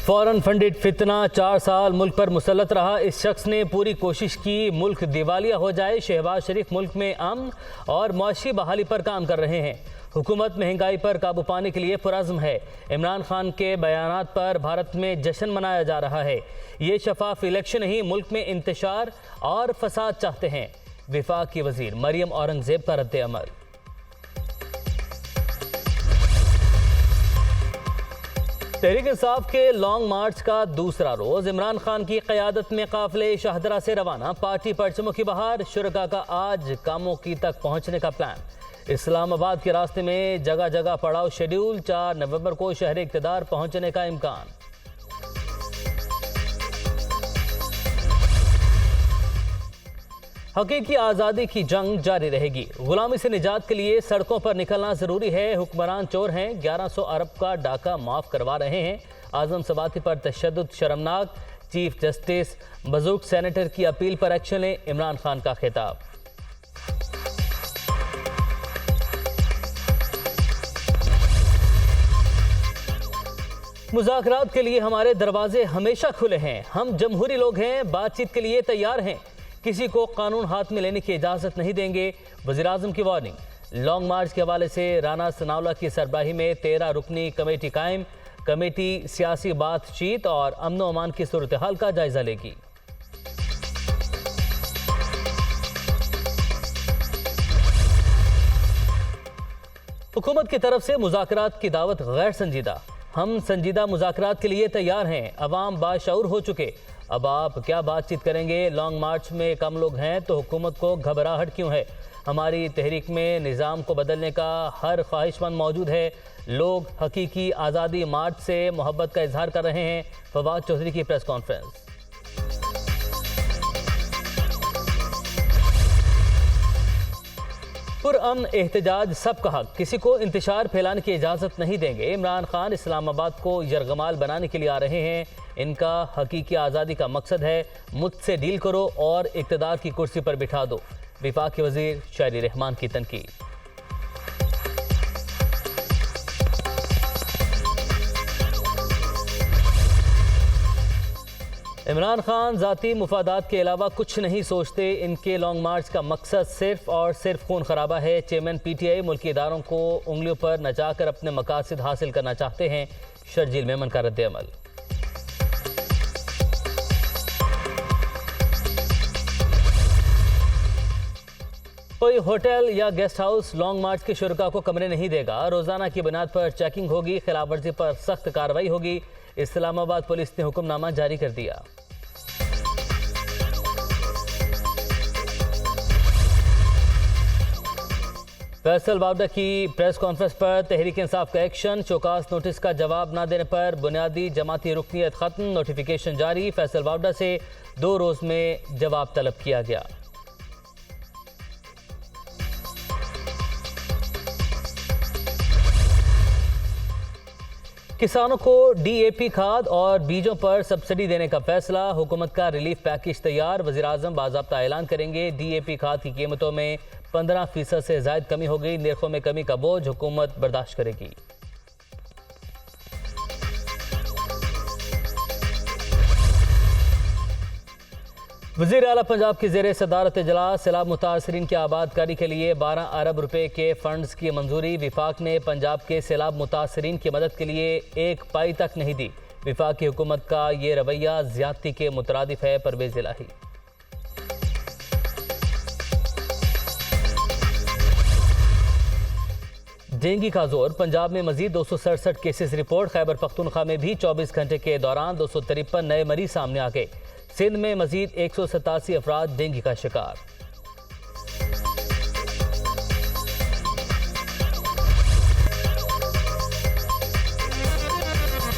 Foreign funded फितना 4 साल मुल्क पर मुसल्लत रहा। इस शख्स ने पूरी कोशिश की मुल्क दिवालिया हो जाए। शहबाज शरीफ मुल्क में अमन और मुआशी बहाली पर काम कर रहे हैं। हुकूमत महंगाई पर काबू पाने के लिए पुरज़्म है। इमरान खान के बयानात पर भारत में जश्न मनाया जा रहा है। ये शफाफ इलेक्शन ही मुल्क में इंतशार और फसाद चाहते हैं। विफाक की वजीर मरियम औरंगजेब का रद्द अमल। तहरीक इंसाफ के लॉन्ग मार्च का दूसरा रोज इमरान खान की क़यादत में काफिले शाहदरा से रवाना। पार्टी परचमों की बहार। शुरका का आज कामों की तक पहुंचने का प्लान। इस्लामाबाद के रास्ते में जगह जगह पड़ाव शेड्यूल। 4 नवंबर को शहर इक़्तिदार पहुंचने का इम्कान। हकीकी आज़ादी की जंग जारी रहेगी। गुलामी से निजात के लिए सड़कों पर निकलना जरूरी है। हुक्मरान चोर हैं। 1100 अरब का डाका माफ करवा रहे हैं। आजम सबाती पर तशद्दुद शर्मनाक। चीफ जस्टिस बजूक सेनेटर की अपील पर एक्शन लें। इमरान खान का खिताब। मुज़ाकरात के लिए हमारे दरवाजे हमेशा खुले हैं। हम जमहूरी लोग हैं, बातचीत के लिए तैयार हैं। किसी को कानून हाथ में लेने की इजाज़त नहीं देंगे। वज़ीर-ए-आज़म की वार्निंग। लॉन्ग मार्च के हवाले से राना सनाउल्लाह की सरबराही में 13 रुकनी कमेटी कायम। कमेटी सियासी बातचीत और अमन व अमान की सूरत हाल का जायजा लेगी। हुकूमत की तरफ से मुज़ाकरात की दावत गैर संजीदा। हम संजीदा मुज़ाकरात के लिए तैयार हैं। अवाम बाशऊर हो चुके। अब आप क्या बातचीत करेंगे? लॉन्ग मार्च में कम लोग हैं तो हुकूमत को घबराहट क्यों है? हमारी तहरीक में निज़ाम को बदलने का हर ख्वाहिशमंद मौजूद है। लोग हकीकी आज़ादी मार्च से मोहब्बत का इजहार कर रहे हैं। फवाद चौधरी की प्रेस कॉन्फ्रेंस। पुरअमन एहतजाज सबका हक। किसी को इंतशार फैलाने की इजाज़त नहीं देंगे। इमरान खान इस्लामाबाद को यरगमाल बनाने के लिए आ रहे हैं। इनका हकीकी आज़ादी का मकसद है मुझसे डील करो और इक़्तिदार की कुर्सी पर बिठा दो। विफाक के वज़ीर शायरी रहमान की तनकीद। इमरान खान ज़ाती मुफादात के अलावा कुछ नहीं सोचते। इनके लॉन्ग मार्च का मकसद सिर्फ और सिर्फ खून खराबा है। चेयरमैन PTI मुल्की इदारों को उंगलियों पर नचाकर अपने मकासद हासिल करना चाहते हैं। शर्जील मेमन का रद्द अमल। कोई होटल या गेस्ट हाउस लॉन्ग मार्च के शुरका को कमरे नहीं देगा। रोजाना की बुनियाद पर चेकिंग होगी। खिलाफ वर्जी पर सख्त कार्रवाई होगी। इस्लामाबाद पुलिस ने हुक्मनामा जारी कर दिया। फैसल वावडा की प्रेस कॉन्फ्रेंस पर तहरीक इंसाफ का एक्शन। चौकास नोटिस का जवाब न देने पर बुनियादी जमाती रुकनियत खत्म। नोटिफिकेशन जारी। फैसल वावडा से 2 रोज में जवाब तलब किया गया। किसानों को DAP खाद और बीजों पर सब्सिडी देने का फैसला। हुकूमत का रिलीफ पैकेज तैयार। वज़ीर-ए-आज़म बाज़ाब्ता ऐलान करेंगे। DAP खाद की कीमतों में 15% से ज़ायद कमी हो गई। निर्खों में कमी का बोझ हुकूमत बर्दाश्त करेगी। वज़ीर आला पंजाब की ज़ेर सदारत इजलास। सैलाब मुतासरीन की आबादकारी के लिए 12 अरब रुपए के फंड्स की मंजूरी। विफाक ने पंजाब के सैलाब मुतासरीन की मदद के लिए 1 पाई तक नहीं दी। विफाक की हुकूमत का ये रवैया ज़्यादती के मुतरादिफ है। परवेज़ इलाही। डेंगू का जोर। पंजाब में मजीद 267 केसेस रिपोर्ट। खैबर पख्तूनख्वा में भी 24 घंटे के दौरान 253 नए मरीज सामने आ गए। सिंध में मजीद 187 अफराद डेंगू का शिकार।